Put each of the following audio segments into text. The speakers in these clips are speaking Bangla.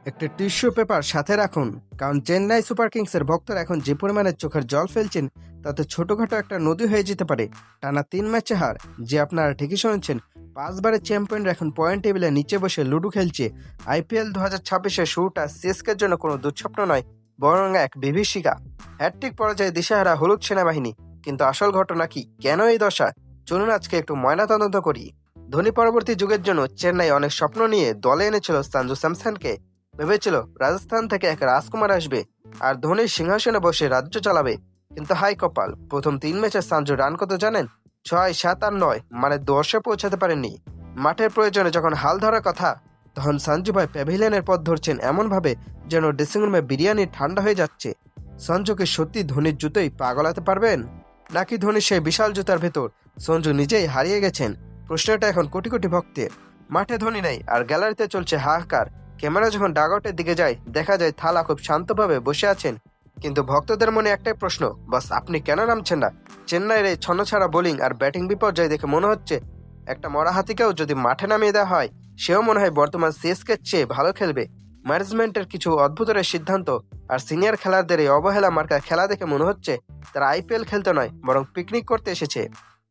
একটা টিস্যু পেপার সাথে রাখুন, কারণ চেন্নাই সুপার কিংসের ভক্তরা এখন যে পরিমাণে চোখের জল ফেলছেন তাতে ছোটখাটো একটা নদী হয়ে যেতে পারে। টানা 3 ম্যাচে হার, যে আপনারা ঠিকই শুনেছেন। 5বারের চ্যাম্পিয়নরা এখন পয়েন্ট টেবিলে নিচে বসে লুডো খেলছে। আইপিএল 2026-এর শুরুটা সিএসকের জন্য কোনো দুঃস্বপ্ন নয়, বরং এক বিভীষিকা। হ্যাটট্রিক পরাজয়ে দিশেহারা হলুদ সেনাবাহিনী, কিন্তু আসল ঘটনা কি, কেন এই দশা? চলুন আজকে একটু ময়নাতদন্ত করি। ধোনি পরবর্তী যুগের জন্য চেন্নাই অনেক স্বপ্ন নিয়ে দলে এনেছিল সঞ্জু স্যামসনকে। ভেবেছিল রাজস্থান থেকে এক রাজকুমার আসবে আর ধোনির সিংহাসনে বসে রাজ্য চালাবে। কিন্তু হাই কপাল, প্রথম 3 ম্যাচে সঞ্জু রান কত জানেন? 6, 7 আর 9, মানে 10-এ পৌঁছাতে পারেননি। মাঠের প্রয়োজনে যখন হাল ধরার কথা, তখন সঞ্জু ভাই প্যাভিলিয়নের পথ ধরছেন এমন ভাবে যেন ড্রেসিং রুমে বিরিয়ানি ঠান্ডা হয়ে যাচ্ছে। সঞ্জুকে সত্যি ধোনির জুতোই পাগলাতে পারবেন, নাকি ধোনির সেই বিশাল জুতার ভেতর সঞ্জু নিজেই হারিয়ে গেছেন? প্রশ্নটা এখন কোটি কোটি ভক্তের। মাঠে ধোনি নেই আর গ্যালারিতে চলছে হাহাকার। ক্যামেরা যখন ডাগআউটের দিকে যায়, দেখা যায় থালা খুব শান্তভাবে বসে আছেন। কিন্তু ভক্তদের মনে একটাই প্রশ্ন, বাস আপনি কেন নামছেন না? চেন্নাইয়ের এই ছন্নছাড়া বোলিং আর ব্যাটিং বিপর্যয় দেখে মনে হচ্ছে একটা মরা হাতিকেও যদি মাঠে নামিয়ে দেওয়া হয়, সেও মনে হয় বর্তমান সিএসকে চেয়ে ভালো খেলবে। ম্যানেজমেন্টের কিছু অদ্ভুতের সিদ্ধান্ত আর সিনিয়র খেলোয়াড়দের এই অবহেলা মার্কা খেলা দেখে মনে হচ্ছে তারা আইপিএল খেলতে নয়, বরং পিকনিক করতে এসেছে।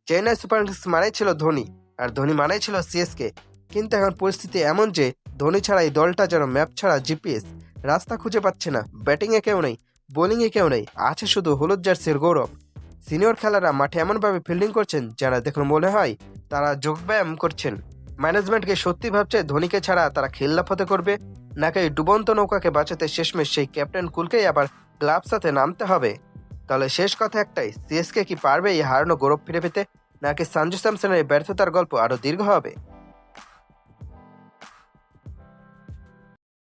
চেন্নাই সুপার কিংস মানেই ছিল ধোনি, আর ধোনি মানেই ছিল সিএসকে। কিন্তু এখন পরিস্থিতি এমন যে ধোনি ছাড়া এই দলটা যেন ম্যাপ ছাড়া জিপিএস, রাস্তা খুঁজে পাচ্ছে না। ব্যাটিংয়ে কেউ নেই, বোলিংয়ে কেউ নেই, আছে শুধু হলুদ জার্সির গৌরব। সিনিয়র খেলারা মাঠে এমনভাবে ফিল্ডিং করছেন যেন দেখুন মনে হয় তারা যোগব্যায়াম করছেন। ম্যানেজমেন্টকে সত্যি ভাবছে ধোনিকে ছাড়া তারা খিল্লাফতে করবে, নাকি এই ডুবন্ত নৌকাকে বাঁচাতে শেষমেশ সেই ক্যাপ্টেন কুলকেই আবার গ্লাভস সাথে নামতে হবে? তাহলে শেষ কথা একটাই, সিএসকে কি পারবে এই হারানো গৌরব ফিরে পেতে, নাকি সঞ্জু স্যামসনের এই ব্যর্থতার গল্প আরো দীর্ঘ হবে?